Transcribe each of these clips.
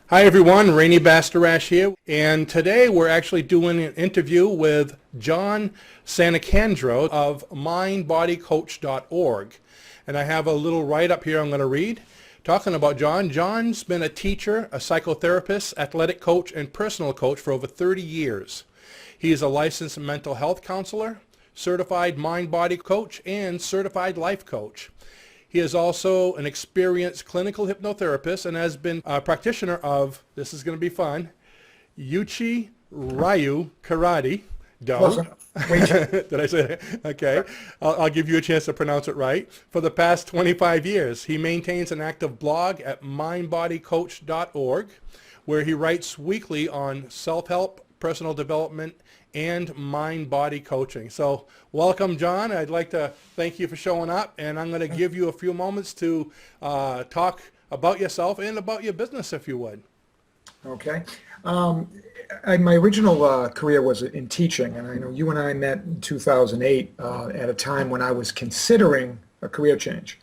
Hi everyone, Rainey Bastarash here, and today we're actually doing an interview with John Sannicandro of mindbodycoach.org. And I have a little write-up here I'm going to read talking about John. John's been a teacher, a psychotherapist, athletic coach, and personal coach for over 30 years. He is a licensed mental health counselor, certified mind-body coach, and certified life coach. He is also an experienced clinical hypnotherapist and has been a practitioner of, this is going to be fun, Uchi Ryu Karate Do. Did I say that? Okay. I'll give you a chance to pronounce it right. For the past 25 years, he maintains an active blog at mindbodycoach.org, where he writes weekly on self-help, personal development, and mind-body coaching. So welcome, John. I'd like to thank you for showing up, and I'm going to give you a few moments to talk about yourself and about your business, if you would. Okay. My original career was in teaching, and I know you and I met in 2008 at a time when I was considering a career change.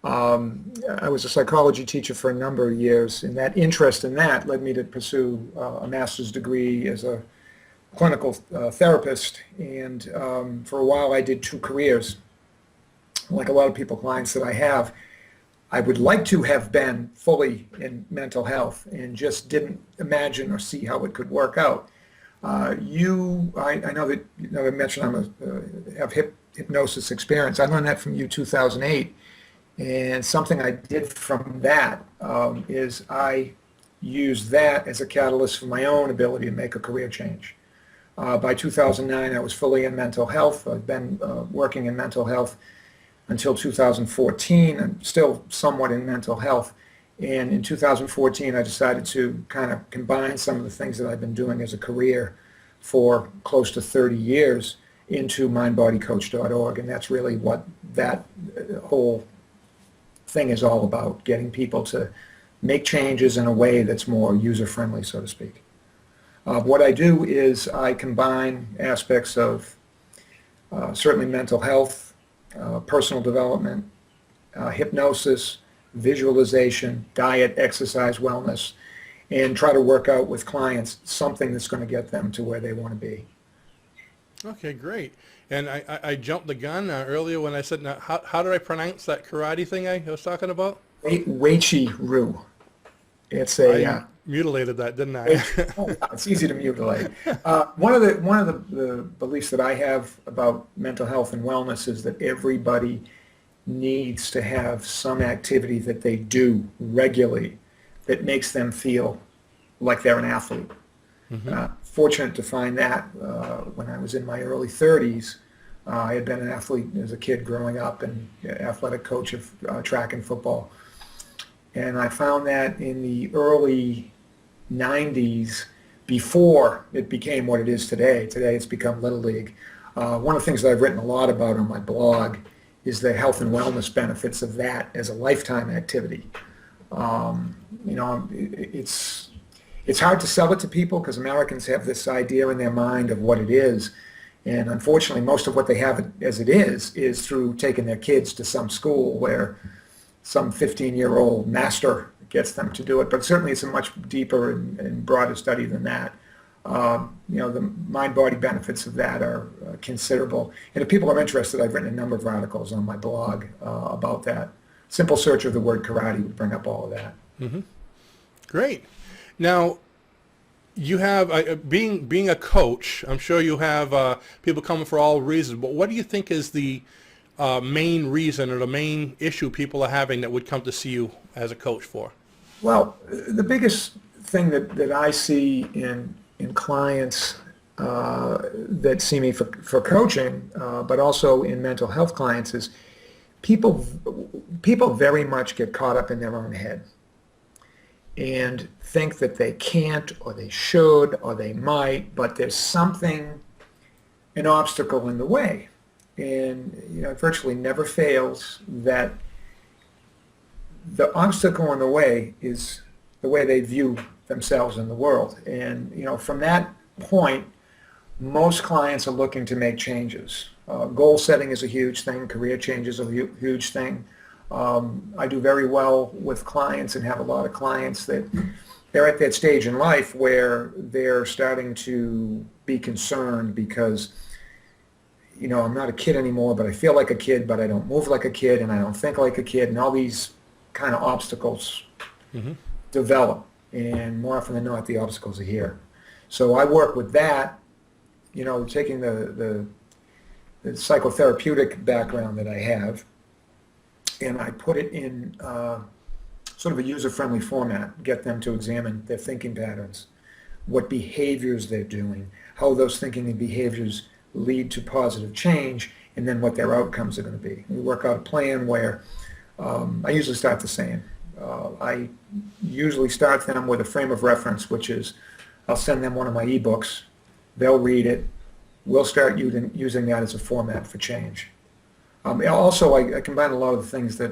I was a psychology teacher for a number of years, and that interest in that led me to pursue a master's degree as a clinical therapist, and for a while I did two careers. Like a lot of people, clients that I have, I would like to have been fully in mental health and just didn't imagine or see how it could work out. I know that I mentioned I have hypnosis experience. I learned that from you 2008, and something I did from that is I used that as a catalyst for my own ability to make a career change. By 2009, I was fully in mental health. I've been working in mental health until 2014. I'm still somewhat in mental health. And in 2014, I decided to kind of combine some of the things that I've been doing as a career for close to 30 years into mindbodycoach.org. And that's really what that whole thing is all about, getting people to make changes in a way that's more user-friendly, so to speak. What I do is I combine aspects of certainly mental health, personal development, hypnosis, visualization, diet, exercise, wellness, and try to work out with clients something that's going to get them to where they want to be. Okay, great. And I jumped the gun earlier when I said, now, how did I pronounce that karate thing I was talking about? Weichi-Ryu. It's I mutilated that, didn't I? It's easy to mutilate. One of the beliefs that I have about mental health and wellness is that everybody needs to have some activity that they do regularly that makes them feel like they're an athlete. Mm-hmm. Fortunate to find that when I was in my early 30s. I had been an athlete as a kid growing up and athletic coach of track and football. And I found that in the early 90s, before it became what it is today. Today it's become Little League. One of the things that I've written a lot about on my blog is the health and wellness benefits of that as a lifetime activity. It's hard to sell it to people because Americans have this idea in their mind of what it is. And unfortunately, most of what they have as it is through taking their kids to some school where some 15-year-old master gets them to do it. But certainly it's a much deeper and broader study than that. The mind-body benefits of that are considerable. And if people are interested, I've written a number of articles on my blog about that. Simple search of the word karate would bring up all of that. Mm-hmm. Great. Now, you have, being a coach, I'm sure you have people coming for all reasons, but what do you think is the main reason or the main issue people are having that would come to see you as a coach for? Well, the biggest thing that I see in clients that see me for coaching, but also in mental health clients, is people very much get caught up in their own head and think that they can't or they should or they might, but there's something, an obstacle in the way. And it virtually never fails that the obstacle in the way is the way they view themselves in the world. And from that point, most clients are looking to make changes. Goal setting is a huge thing. Career change is a huge thing. I do very well with clients and have a lot of clients that they're at that stage in life where they're starting to be concerned because, I'm not a kid anymore, but I feel like a kid, but I don't move like a kid, and I don't think like a kid, and all these kind of obstacles develop. And more often than not, the obstacles are here. So I work with that, taking the psychotherapeutic background that I have, and I put it in sort of a user-friendly format, get them to examine their thinking patterns, what behaviors they're doing, how those thinking and behaviors lead to positive change, and then what their outcomes are going to be. We work out a plan where I usually start the same. I usually start them with a frame of reference, which is I'll send them one of my ebooks, they'll read it, we'll start using that as a format for change. Also, I combine a lot of the things that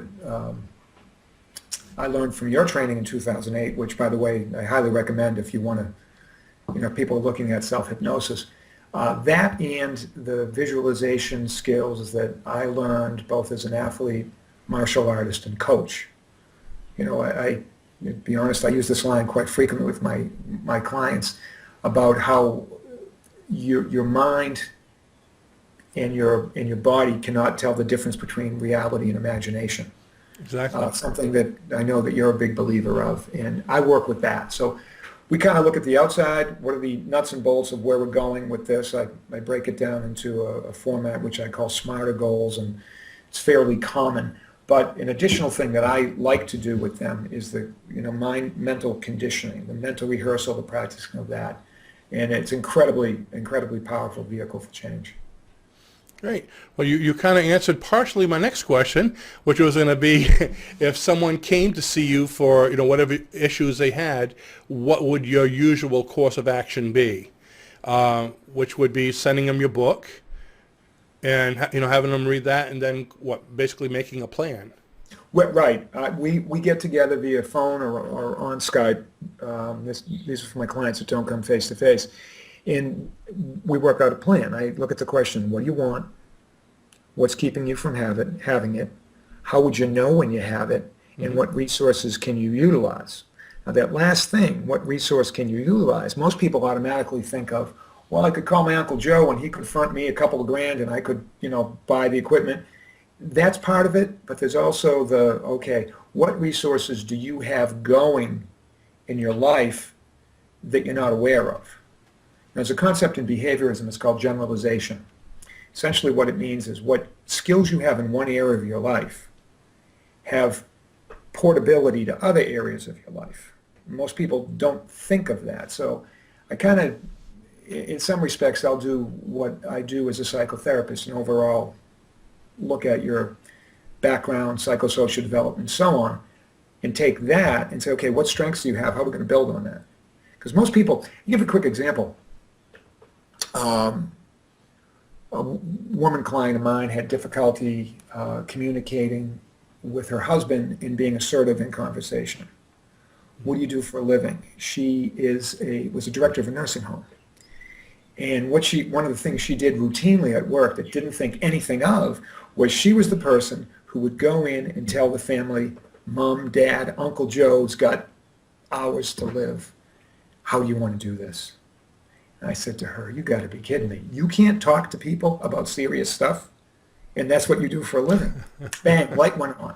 I learned from your training in 2008, which, by the way, I highly recommend if you want to, people looking at self-hypnosis. That and the visualization skills that I learned both as an athlete, martial artist, and coach. I to be honest, I use this line quite frequently with my clients about how your mind and your body cannot tell the difference between reality and imagination. Exactly. Something that I know that you're a big believer of, and I work with that. So we kind of look at the outside, what are the nuts and bolts of where we're going with this. I break it down into a format which I call smarter goals, and it's fairly common. But an additional thing that I like to do with them is the mental conditioning, the mental rehearsal, the practicing of that. And it's incredibly powerful vehicle for change. Great. Well, you kind of answered partially my next question, which was going to be if someone came to see you for whatever issues they had, what would your usual course of action be? Which would be sending them your book and having them read that, and then basically making a plan. Well, right. We get together via phone or on Skype. These are for my clients that don't come face to face. And we work out a plan. I look at the question, what do you want? What's keeping you from having it? How would you know when you have it? And what resources can you utilize? Now that last thing, what resource can you utilize? Most people automatically think of, well, I could call my Uncle Joe and he could front me a couple of grand and I could, buy the equipment. That's part of it, but there's also okay, what resources do you have going in your life that you're not aware of? There's a concept in behaviorism, it's called generalization. Essentially what it means is what skills you have in one area of your life have portability to other areas of your life. Most people don't think of that. So I kind of, in some respects, I'll do what I do as a psychotherapist and overall look at your background, psychosocial development, and so on, and take that and say, okay, what strengths do you have? How are we going to build on that? Because most people, I'll give a quick example. A woman client of mine had difficulty communicating with her husband in being assertive in conversation. What do you do for a living? She was a director of a nursing home. And one of the things she did routinely at work that didn't think anything of was she was the person who would go in and tell the family, Mom, Dad, Uncle Joe's got hours to live. How do you want to do this? And I said to her, you got to be kidding me. You can't talk to people about serious stuff, and that's what you do for a living. Bang, light went on.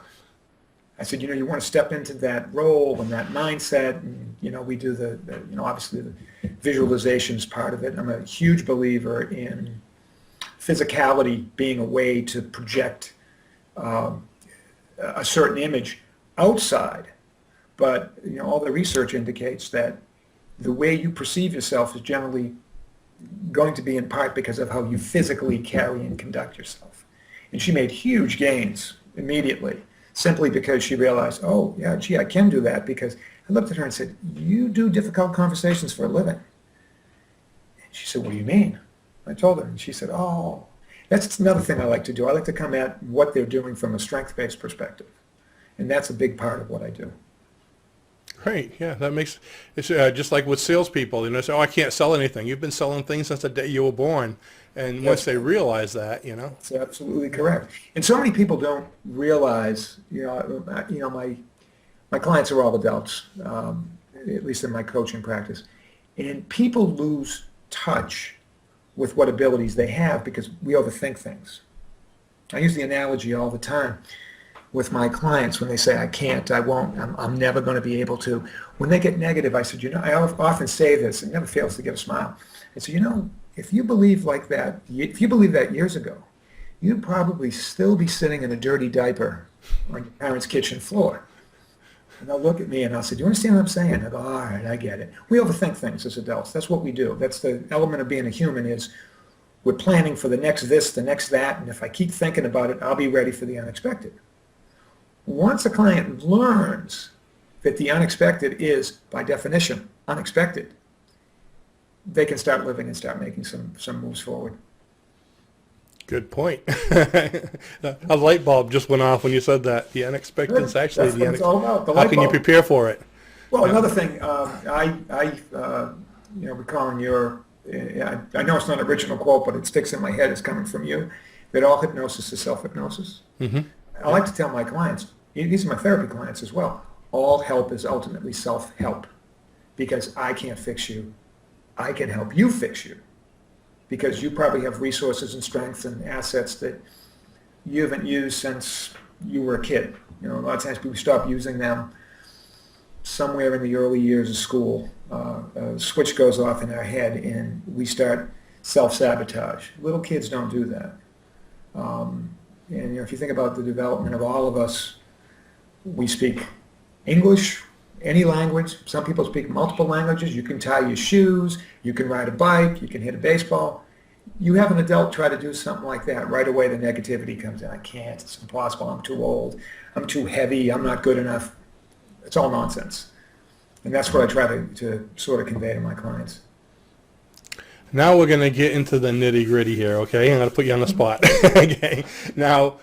I said, you want to step into that role and that mindset, and, we do the obviously the visualizations part of it. I'm a huge believer in physicality being a way to project a certain image outside. But, all the research indicates that the way you perceive yourself is generally going to be in part because of how you physically carry and conduct yourself. And she made huge gains immediately, simply because she realized, oh, yeah, gee, I can do that, because I looked at her and said, you do difficult conversations for a living. And she said, what do you mean? I told her, and she said, oh, that's another thing I like to do. I like to come at what they're doing from a strength-based perspective. And that's a big part of what I do. Great. Yeah, it's just like with salespeople. Say, oh, I can't sell anything. You've been selling things since the day you were born. And once they realize that, That's absolutely correct. And so many people don't realize, my clients are all adults. at least in my coaching practice. And people lose touch with what abilities they have because we overthink things. I use the analogy all the time with my clients when they say, I can't, I won't, I'm never going to be able to. When they get negative, I said, I often say this, it never fails to get a smile. I said, if you believe like that, if you believed that years ago, you'd probably still be sitting in a dirty diaper on your parents' kitchen floor. And they'll look at me and I'll say, do you understand what I'm saying? I go, all right, I get it. We overthink things as adults. That's what we do. That's the element of being a human is we're planning for the next this, the next that, and if I keep thinking about it, I'll be ready for the unexpected. Once a client learns that the unexpected is, by definition, unexpected, they can start living and start making some moves forward. Good point. A light bulb just went off when you said that. The unexpected is actually the unexpected. How can you prepare for it? Well, another thing, recalling your, I know it's not an original quote, but it sticks in my head. It's coming from you, that all hypnosis is self-hypnosis. Mm-hmm. I like to tell my clients, these are my therapy clients as well, all help is ultimately self-help because I can't fix you. I can help you fix you because you probably have resources and strengths and assets that you haven't used since you were a kid. A lot of times people stop using them somewhere in the early years of school. A switch goes off in our head and we start self-sabotage. Little kids don't do that. And if you think about the development of all of us, we speak English, any language. Some people speak multiple languages. You can tie your shoes, you can ride a bike, you can hit a baseball. You have an adult try to do something like that, right away the negativity comes in. I can't, it's impossible, I'm too old, I'm too heavy, I'm not good enough. It's all nonsense. And that's what I try to sort of convey to my clients. Now we're going to get into the nitty-gritty here, okay? I'm going to put you on the spot. Okay. Now,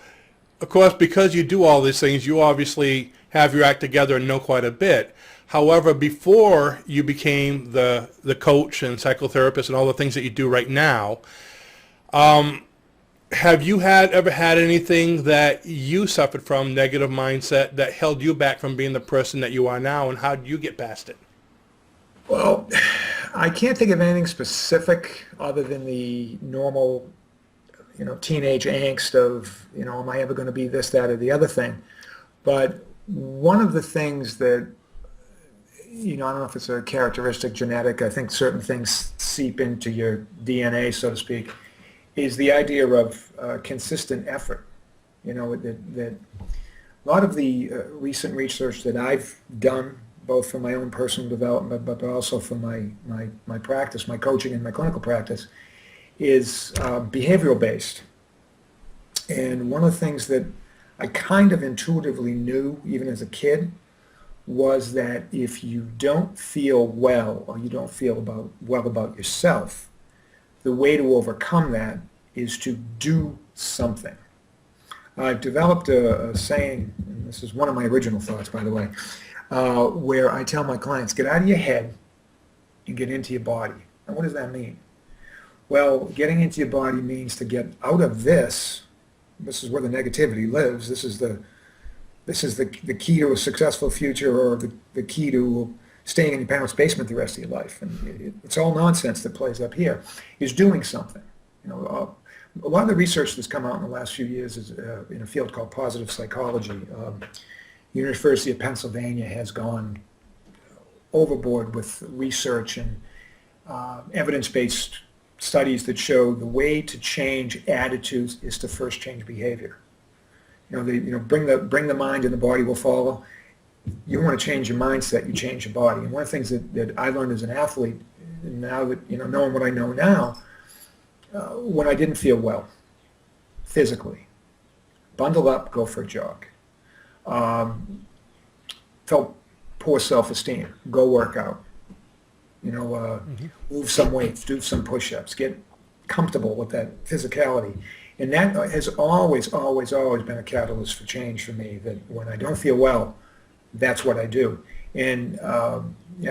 of course, because you do all these things, you obviously have your act together and know quite a bit. However, before you became the coach and psychotherapist and all the things that you do right now, have you ever had anything that you suffered from, negative mindset, that held you back from being the person that you are now, and how did you get past it? Well, I can't think of anything specific other than the normal, teenage angst of, am I ever going to be this, that, or the other thing? But one of the things that, I don't know if it's a characteristic, genetic, I think certain things seep into your DNA, so to speak, is the idea of consistent effort. That a lot of the recent research that I've done, both for my own personal development, but also for my practice, my coaching and my clinical practice, is behavioral based. And one of the things that I kind of intuitively knew, even as a kid, was that if you don't feel well or you don't feel well about yourself, the way to overcome that is to do something. I've developed a saying, and this is one of my original thoughts, by the way, where I tell my clients, get out of your head and get into your body. And what does that mean? Well, getting into your body means to get out of this. This is where the negativity lives. This is the key to a successful future, or the key to staying in your parents' basement the rest of your life. And it's all nonsense that plays up here, is doing something. A lot of the research that's come out in the last few years is in a field called positive psychology. University of Pennsylvania has gone overboard with research and evidence-based studies that show the way to change attitudes is to first change behavior. Bring the mind and the body will follow. You want to change your mindset, you change your body. And one of the things that I learned as an athlete, and now that knowing what I know now, when I didn't feel well physically, bundle up, go for a jog. Felt poor self-esteem, go work out. Move some weights, do some push-ups, get comfortable with that physicality. And that has always, always, always been a catalyst for change for me, that when I don't feel well, that's what I do. And I've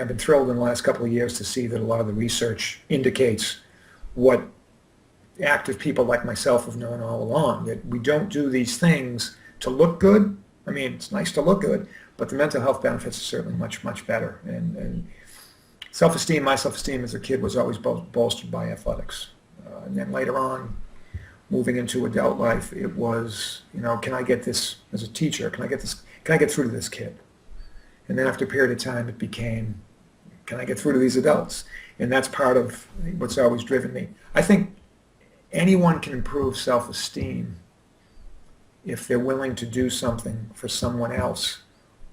been thrilled in the last couple of years to see that a lot of the research indicates what active people like myself have known all along, that we don't do these things to look good. I mean, it's nice to look good, but the mental health benefits are certainly much, much better. And self-esteem, my self-esteem as a kid was always bolstered by athletics. And then later on, moving into adult life, it was, can I get this as a teacher? Can I get through to this kid? And then after a period of time, it became, can I get through to these adults? And that's part of what's always driven me. I think anyone can improve self-esteem if they're willing to do something for someone else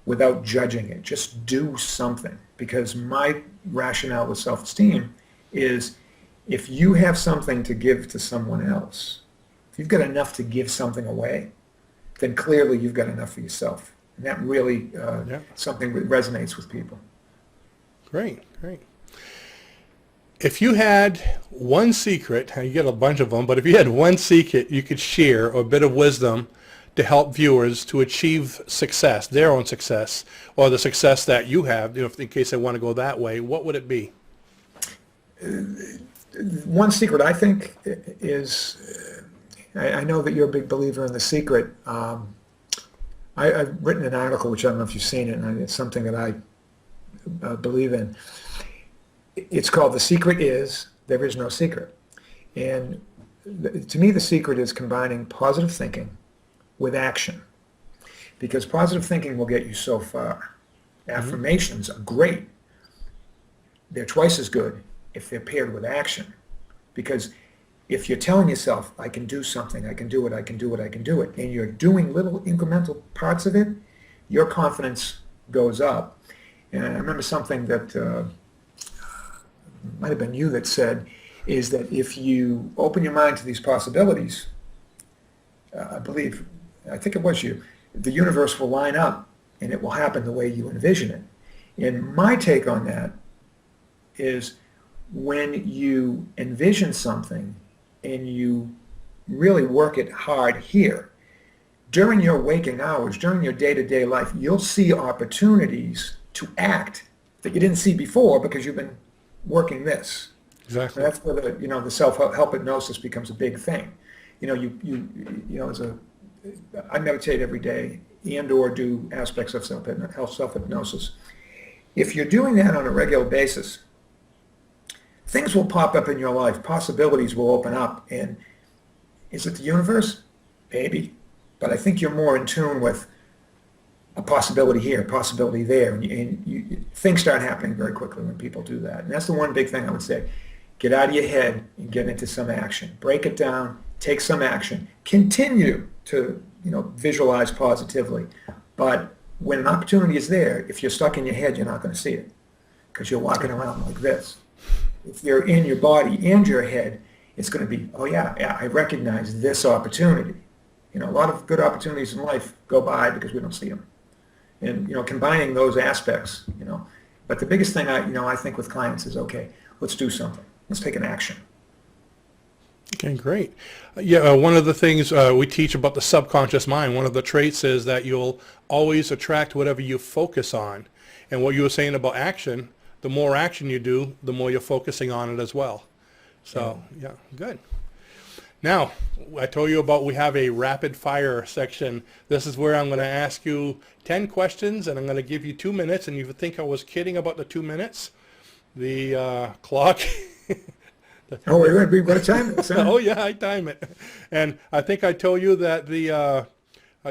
without judging it. Just do something. Because my rationale with self-esteem is if you have something to give to someone else, if you've got enough to give something away, then clearly you've got enough for yourself. And that really something that resonates with people. Great, great. If you had one secret, you get a bunch of them, but if you had one secret you could share or a bit of wisdom to help viewers to achieve success, their own success, or the success that you have, in case they want to go that way, what would it be? One secret, I think, is, I know that you're a big believer in The Secret. I've written an article, which I don't know if you've seen it, and it's something that I believe in. It's called The Secret Is, There Is No Secret. And to me, the secret is combining positive thinking with action. Because positive thinking will get you so far. Affirmations are great. They're twice as good if they're paired with action. Because if you're telling yourself, I can do something, I can do it, I can do it, I can do it, and you're doing little incremental parts of it, your confidence goes up. And I remember something that might have been you that said, is that if you open your mind to these possibilities, I think it was you, the universe will line up and it will happen the way you envision it. And my take on that is when you envision something and you really work it hard here, during your waking hours, during your day-to-day life, you'll see opportunities to act that you didn't see before because you've been working this. Exactly. And that's where the self-help hypnosis becomes a big thing. I meditate every day and or do aspects of self-hypnosis. If you're doing that on a regular basis, things will pop up in your life. Possibilities will open up. And is it the universe? Maybe. But I think you're more in tune with a possibility here, a possibility there. And things start happening very quickly when people do that. And that's the one big thing I would say. Get out of your head and get into some action. Break it down. Take some action. Continue to visualize positively. But when an opportunity is there, if you're stuck in your head, you're not going to see it because you're walking around like this. If you're in your body and your head, it's going to be, oh yeah, I recognize this opportunity. A lot of good opportunities in life go by because we don't see them. And combining those aspects, But the biggest thing I think with clients is, okay, let's do something. Let's take an action. Okay, great. One of the things we teach about the subconscious mind, one of the traits is that you'll always attract whatever you focus on. And what you were saying about action, the more action you do, the more you're focusing on it as well. So, yeah, good. Now, I told you about we have a rapid fire section. This is where I'm going to ask you 10 questions, and I'm going to give you 2 minutes. And if you think I was kidding about the 2 minutes, the clock... Oh, we've got to time it. Oh, yeah, I time it. And I think I told you that the...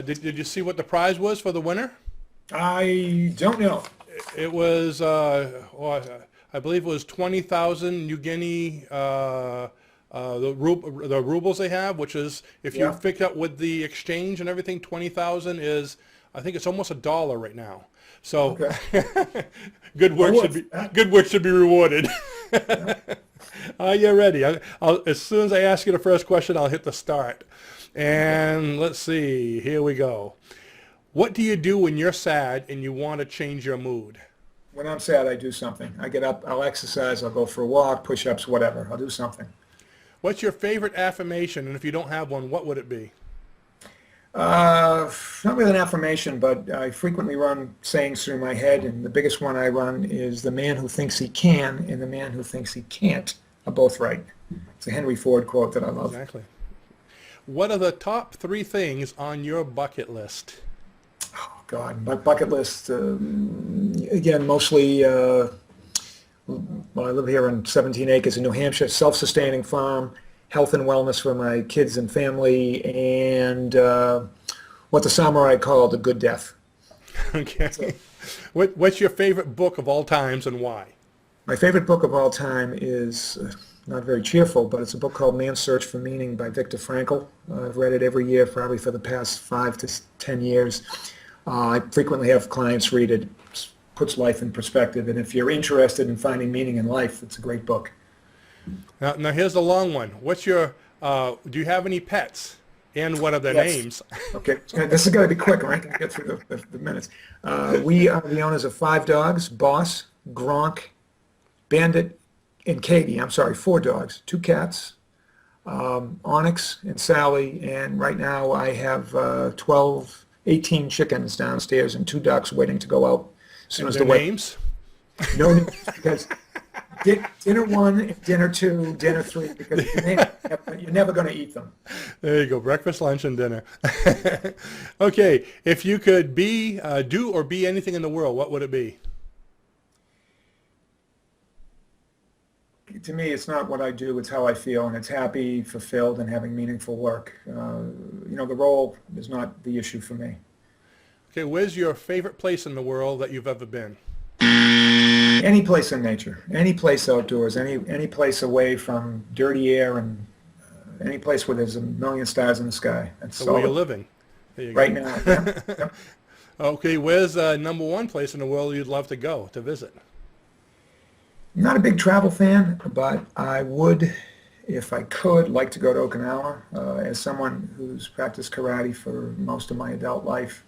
did you see what the prize was for the winner? I don't know. It was, I believe it was 20,000 New Guinea... the rubles they have, which is, if you pick up with the exchange and everything, 20,000 is, I think it's almost $1 right now. So okay. good work should be rewarded. Are you ready? As soon as I ask you the first question, I'll hit the start. And let's see, here we go. What do you do when you're sad and you want to change your mood? When I'm sad, I do something. I get up, I'll exercise, I'll go for a walk, push-ups, whatever. I'll do something. What's your favorite affirmation? And if you don't have one, what would it be? Not really an affirmation, but I frequently run sayings through my head, and the biggest one I run is the man who thinks he can and the man who thinks he can't are both right. It's a Henry Ford quote that I love. Exactly. What are the top 3 things on your bucket list? Oh, God, bucket list, again, mostly, well, I live here on 17 acres in New Hampshire, self-sustaining farm, health and wellness for my kids and family, and what the samurai called a good death. Okay. So, What's your favorite book of all times and why? my favorite book of all time is not very cheerful, but it's a book called Man's Search for Meaning by Viktor Frankl. I've read it every year, probably for the past 5 to 10 years. I frequently have clients read it. It puts life in perspective, and if you're interested in finding meaning in life, it's a great book. Now here's the long one. What's your, do you have any pets? And what are their Yes. names? Okay, this is going to be quick, right? Can get through the minutes. We are the owners of 5 dogs: Boss, Gronk, Bandit, and Katie. I'm sorry, 4 dogs, 2 cats, Onyx and Sally, and right now I have 18 chickens downstairs and 2 ducks waiting to go out as soon And as their the weather. names? No, because dinner 1, dinner 2, dinner 3, because you're never going to eat them. There you go, breakfast, lunch, and dinner. Okay, if you could be, do or be anything in the world, what would it be? To me, it's not what I do, it's how I feel, and it's happy, fulfilled, and having meaningful work. The role is not the issue for me. Okay, where's your favorite place in the world that you've ever been? Any place in nature, any place outdoors, any place away from dirty air, and any place where there's a million stars in the sky. That's So where you're all living? There you right go. now. Yeah. Yep. Okay, where's number one place in the world you'd love to go to visit? I'm not a big travel fan, but I would, if I could, like to go to Okinawa. As someone who's practiced karate for most of my adult life,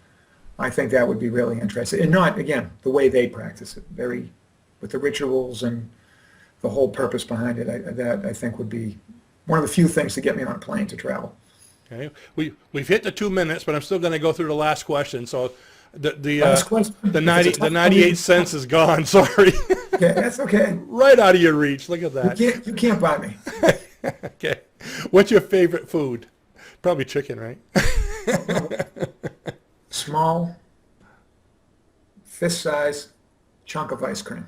I think that would be really interesting. And not, again, the way they practice it, very, with the rituals and the whole purpose behind it, that I think would be one of the few things to get me on a plane to travel. Okay, we've hit the 2 minutes, but I'm still going to go through the last question. So the Last question. the If it's a 98 cents is gone. Sorry, Okay, that's okay. right out of your reach. Look at that. You can't buy me. Okay, what's your favorite food? Probably chicken, right? Small, fist size chunk of ice cream.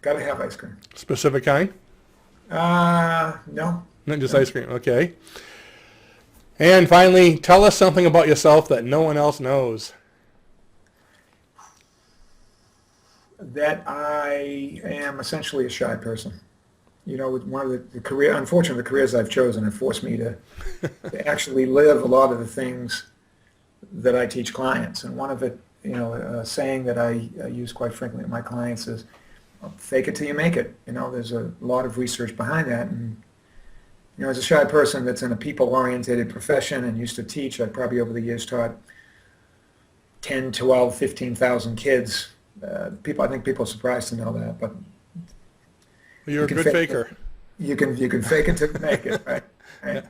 Gotta have ice cream. Specific kind? No. Not just ice cream. Okay. And finally, tell us something about yourself that no one else knows. That I am essentially a shy person. With one of unfortunately, the careers I've chosen have forced me to actually live a lot of the things that I teach clients. And one of it, a saying that I use quite frequently with my clients is, fake it till you make it. There's a lot of research behind that. And, as a shy person that's in a people-oriented profession and used to teach, I've probably over the years taught 10, 12, 15,000 kids. I think people are surprised to know that, but You're a good faker. you can fake it till you make it, right? Yeah.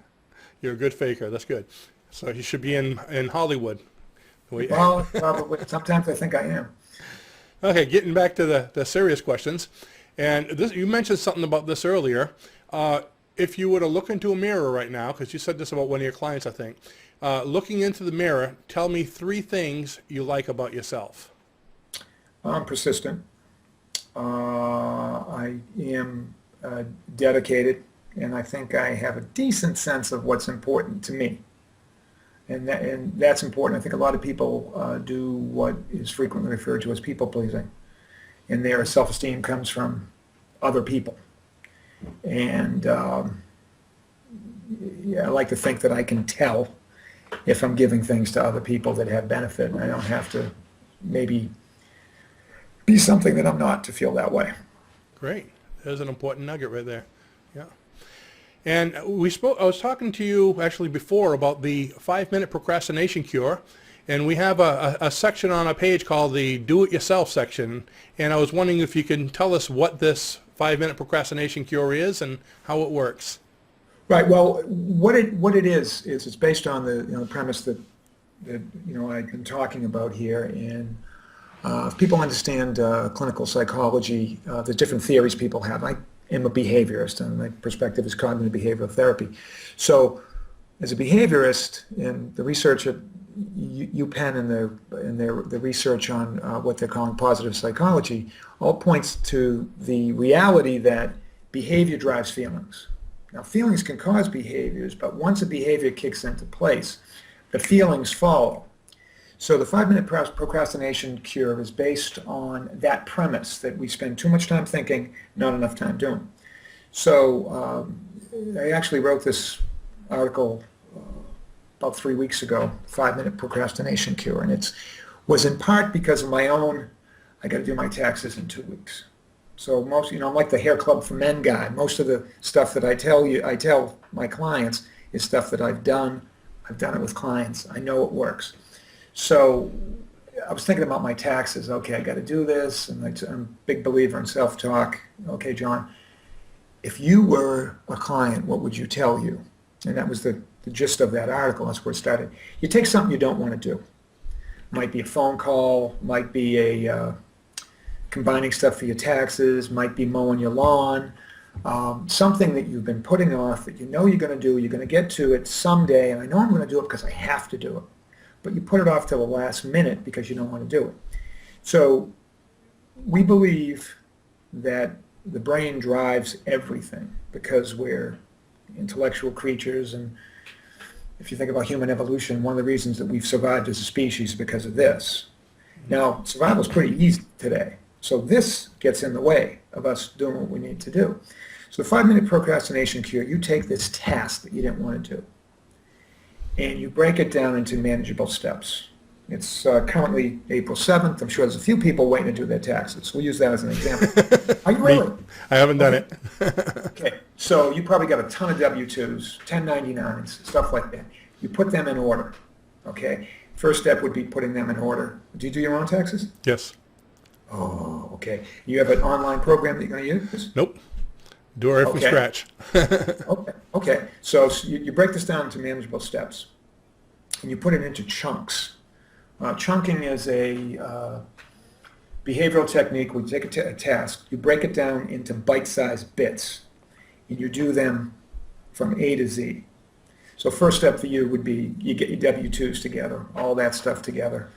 You're a good faker. That's good. So you should be in Hollywood. Well, probably. Sometimes I think I am. Okay, getting back to the serious questions. And you mentioned something about this earlier. If you were to look into a mirror right now, because you said this about one of your clients, I think, looking into the mirror, tell me 3 things you like about yourself. I'm persistent. I am dedicated, and I think I have a decent sense of what's important to me. And that's important. I think a lot of people do what is frequently referred to as people pleasing, and their self-esteem comes from other people. And I like to think that I can tell if I'm giving things to other people that have benefit, and I don't have to maybe be something that I'm not to feel that way. Great. There's an important nugget right there. Yeah. And I was talking to you actually before about the 5-minute procrastination cure, and we have a section on a page called the Do-It-Yourself section, and I was wondering if you can tell us what this 5-minute procrastination cure is and how it works. Right. Well, what it is it's based on the premise that I've been talking about here. And if people understand clinical psychology, the different theories people have. I am a behaviorist, and my perspective is cognitive behavioral therapy. So, as a behaviorist, and the research UPenn and the research on what they're calling positive psychology all points to the reality that behavior drives feelings. Now, feelings can cause behaviors, but once a behavior kicks into place, the feelings follow. So the 5-minute procrastination cure is based on that premise that we spend too much time thinking, not enough time doing. So I actually wrote this article about 3 weeks ago, 5-minute procrastination cure, and it was in part because of my own, I got to do my taxes in 2 weeks. So most, I'm like the hair club for men guy. Most of the stuff that I tell my clients is stuff that I've done. I've done it with clients. I know it works. So I was thinking about my taxes. Okay, I got to do this, and I'm a big believer in self-talk. Okay, John, if you were a client, what would you tell you? And that was the gist of that article. That's where it started. You take something you don't want to do. Might be a phone call, might be a combining stuff for your taxes, might be mowing your lawn, something that you've been putting off that you know you're going to do, you're going to get to it someday, and I know I'm going to do it because I have to do it. But you put it off till the last minute because you don't want to do it. So we believe that the brain drives everything because we're intellectual creatures, and if you think about human evolution, one of the reasons that we've survived as a species is because of this. Now, survival is pretty easy today, so this gets in the way of us doing what we need to do. So the 5-minute procrastination cure, you take this task that you didn't want to do, and you break it down into manageable steps. It's currently April 7th. I'm sure there's a few people waiting to do their taxes. We'll use that as an example. Are you really? I haven't done it. Okay, so you probably got a ton of W-2s, 1099s, stuff like that. You put them in order, okay? First step would be putting them in order. Do you do your own taxes? Yes. Oh, okay. You have an online program that you're going to use? Nope. Do it right from scratch. Okay. So you break this down into manageable steps, and you put it into chunks. Chunking is a behavioral technique where you take a task, you break it down into bite-sized bits, and you do them from A to Z. So first step for you would be you get your W-2s together, all that stuff together.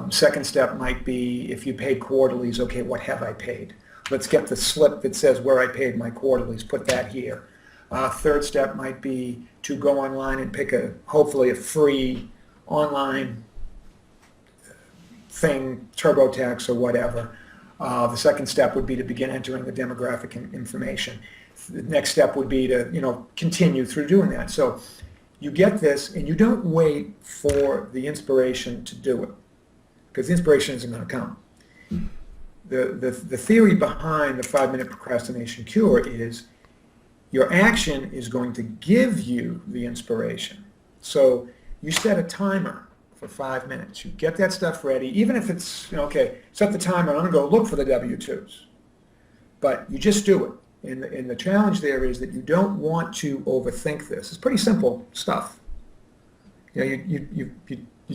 Second step might be if you paid quarterlies, okay, what have I paid? Let's get the slip that says where I paid my quarterlies, put that here. Third step might be to go online and pick hopefully a free online thing, TurboTax or whatever. The second step would be to begin entering the demographic information. The next step would be to, continue through doing that. So you get this, and you don't wait for the inspiration to do it, because the inspiration isn't going to come. The theory behind the 5-minute procrastination cure is your action is going to give you the inspiration. So you set a timer for 5 minutes. You get that stuff ready, even if it's, okay, set the timer, I'm going to go look for the W-2s. But you just do it. And the challenge there is that you don't want to overthink this. It's pretty simple stuff. You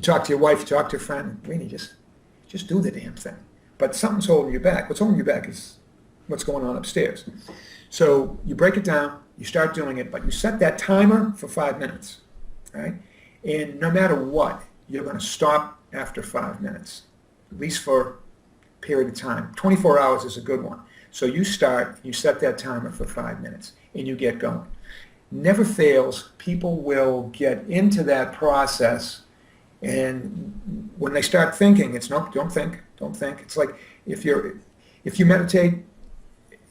talk to your wife, you talk to your friend, really just do the damn thing. But something's holding you back. What's holding you back is what's going on upstairs. So you break it down, you start doing it, but you set that timer for 5 minutes, right? And no matter what, you're going to stop after 5 minutes, at least for a period of time. 24 hours is a good one. So you start, you set that timer for 5 minutes, and you get going. Never fails. People will get into that process, and when they start thinking, it's no, don't think. It's like if you meditate,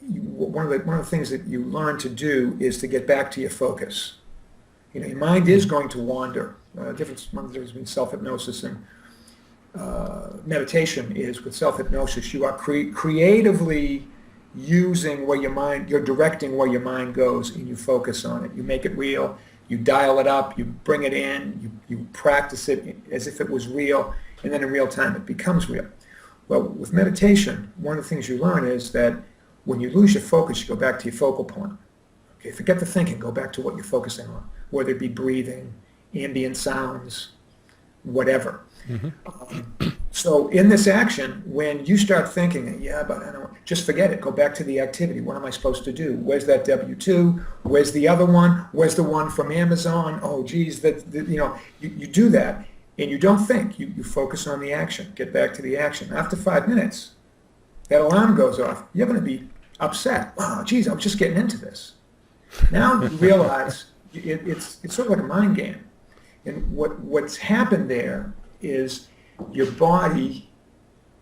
one of the things that you learn to do is to get back to your focus. Your mind is going to wander. One of the differences between self-hypnosis and meditation is with self-hypnosis, you are creatively using where you're directing where your mind goes, and you focus on it. You make it real. You dial it up. You bring it in. You practice it as if it was real, and then in real time it becomes real. Well, with meditation, one of the things you learn is that when you lose your focus, you go back to your focal point. Okay, forget the thinking. Go back to what you're focusing on, whether it be breathing, ambient sounds, whatever. Mm-hmm. So in this action, when you start thinking, yeah, but I don't, just forget it. Go back to the activity. What am I supposed to do? Where's that W-2? Where's the other one? Where's the one from Amazon? Oh, geez, you do that. And you don't think. You focus on the action. Get back to the action. After 5 minutes, that alarm goes off. You're going to be upset. Wow, geez, I was just getting into this. Now you realize it's sort of like a mind game. And what's happened there is your body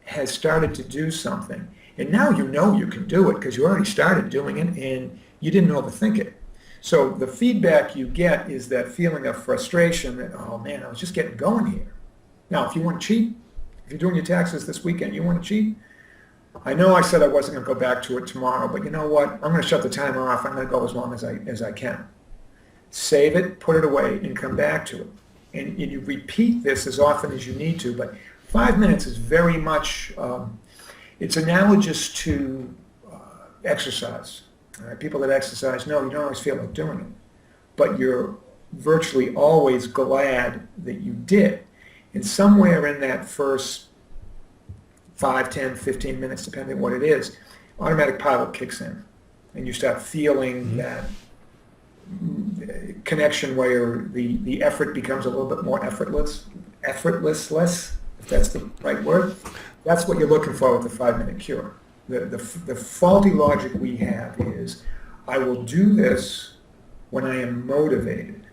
has started to do something. And now you know you can do it because you already started doing it and you didn't overthink it. So the feedback you get is that feeling of frustration that, oh man, I was just getting going here. Now, if you want to cheat, if you're doing your taxes this weekend, you want to cheat, I know I said I wasn't going to go back to it tomorrow, but you know what? I'm going to shut the timer off. I'm going to go as long as I can. Save it, put it away, and come back to it. And you repeat this as often as you need to, but 5 minutes is very much, it's analogous to exercise. All right? People that exercise, no, you don't always feel like doing it, but you're virtually always glad that you did. And somewhere in that first 5, 10, 15 minutes, depending on what it is, automatic pilot kicks in. And you start feeling that connection where the effort becomes a little bit more effortless, if that's the right word. That's what you're looking for with the 5-minute cure. The faulty logic we have is, I will do this when I am motivated.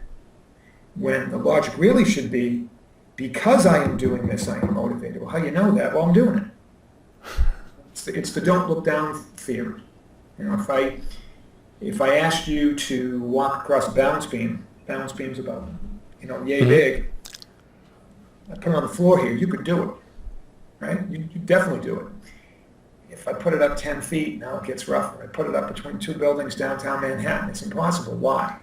When the logic really should be, because I am doing this, I am motivated. Well, how do you know that? Well, I'm doing it. It's the don't look down theory. You know, if I asked you to walk across a balance beam's about, yay big. I put it on the floor here, you could do it, right? You definitely do it. If I put it up 10 feet, now it gets rougher. I put it up between 2 buildings downtown Manhattan. It's impossible. Why?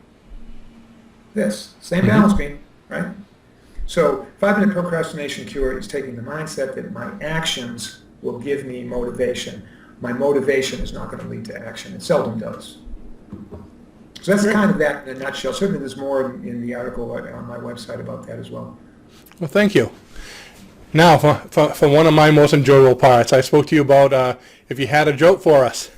This, same balance beam, right? So 5-minute procrastination cure is taking the mindset that my actions will give me motivation. My motivation is not going to lead to action. It seldom does. So that's kind of that in a nutshell. Certainly there's more in the article on my website about that as well. Well, thank you. Now, for one of my most enjoyable parts, I spoke to you about if you had a joke for us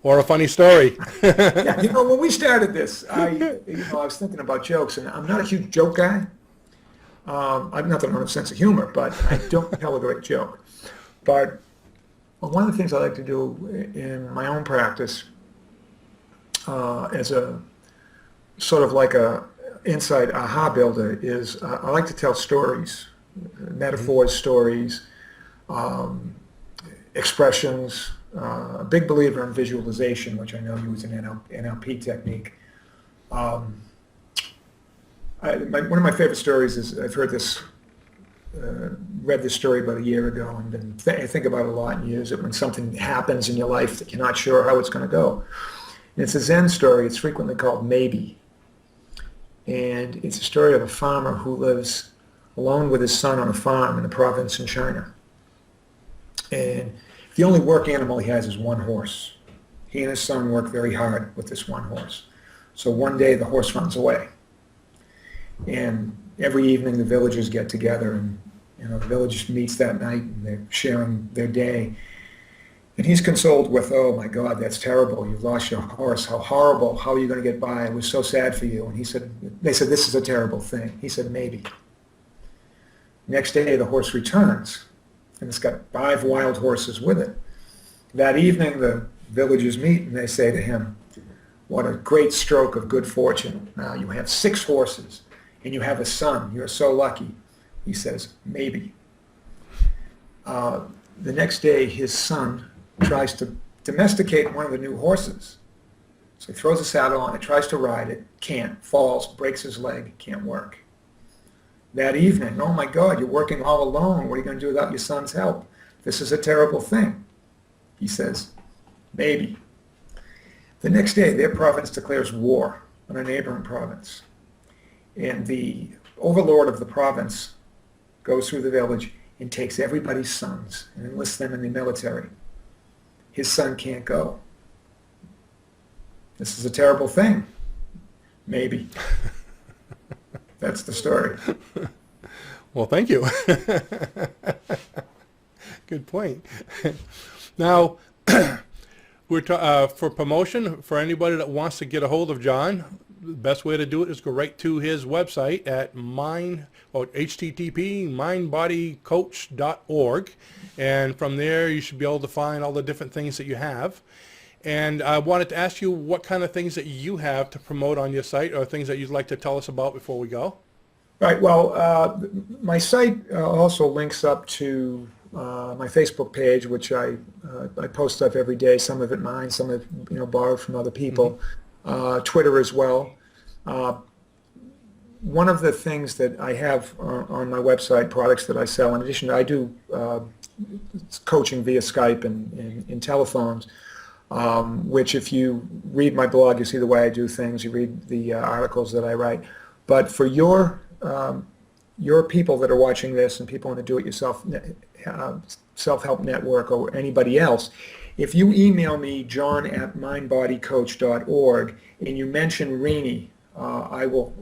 or a funny story. Yeah, when we started this, I was thinking about jokes, and I'm not a huge joke guy. I'm not that I don't have a sense of humor, but I don't tell a great joke. But one of the things I like to do in my own practice, as a sort of like a inside aha builder, is I like to tell stories, metaphors, stories, expressions. A big believer in visualization, which I know you use an NLP technique. One of my favorite stories is, I've heard this, read this story about a year ago, and I think about it a lot and use it when something happens in your life that you're not sure how it's going to go. And it's a Zen story. It's frequently called Maybe. And it's a story of a farmer who lives alone with his son on a farm in a province in China. And the only work animal he has is one horse. He and his son work very hard with this one horse. So one day the horse runs away. And every evening the villagers get together, and the village meets that night, and they're sharing their day. And he's consoled with, oh my God, that's terrible. You've lost your horse. How horrible. How are you going to get by? It was so sad for you. And they said, this is a terrible thing. He said, maybe. Next day the horse returns, and it's got 5 wild horses with it. That evening the villagers meet, and they say to him, what a great stroke of good fortune. Now you have 6 horses, and you have a son. You're so lucky. He says, maybe. The next day his son tries to domesticate one of the new horses. So he throws a saddle on it, tries to ride it, can't, falls, breaks his leg, can't work. That evening, oh my God, you're working all alone. What are you going to do without your son's help? This is a terrible thing. He says, maybe. The next day, their province declares war on a neighboring province. And the overlord of the province goes through the village and takes everybody's sons and enlists them in the military. His son can't go. This is a terrible thing. Maybe. That's the story. Well, thank you. Good point. Now, we're for promotion, for anybody that wants to get a hold of John, the best way to do it is go right to his website at http://mindbodycoach.org, and from there you should be able to find all the different things that you have. And I wanted to ask you what kind of things that you have to promote on your site, or things that you'd like to tell us about before we go. Right. Well, my site also links up to my Facebook page, which I post stuff every day. Some of it mine, some of it borrowed from other people. Twitter as well. One of the things that I have on my website, products that I sell, in addition, I do coaching via Skype and in telephones. Which if you read my blog, you see the way I do things, you read the articles that I write. But for your people that are watching this and people in the do-it-yourself self-help network or anybody else, if you email me, john@mindbodycoach.org, and you mention Rini, I will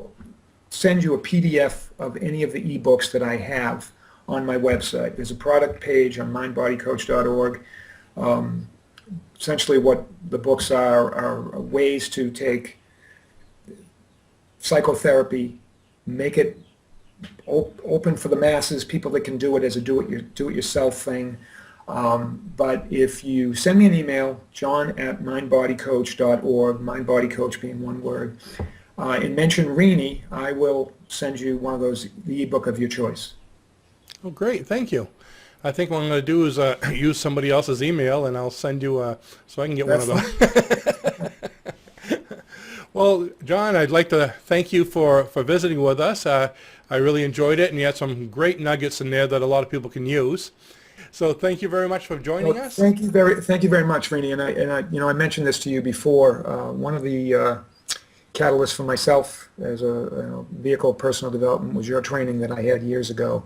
send you a PDF of any of the ebooks that I have on my website. There's a product page on mindbodycoach.org. Essentially what the books are ways to take psychotherapy, make it open for the masses, people that can do it as a do-it-yourself thing. But if you send me an email, john@mindbodycoach.org, mindbodycoach being one word, and mention Rini, I will send you one of those, the ebook of your choice. Oh, great. Thank you. I think what I'm going to do is use somebody else's email, and I'll send you so I can get one of those. Well, John, I'd like to thank you for visiting with us. I really enjoyed it, and you had some great nuggets in there that a lot of people can use. So thank you very much for joining us. Thank you very much, Rini. And I mentioned this to you before. One of the catalysts for myself as a vehicle personal development was your training that I had years ago.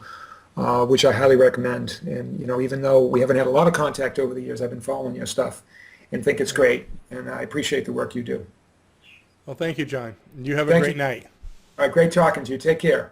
Which I highly recommend. And even though we haven't had a lot of contact over the years, I've been following your stuff and think it's great. And I appreciate the work you do. Well, thank you, John. You have a great night. All right, great talking to you. Take care.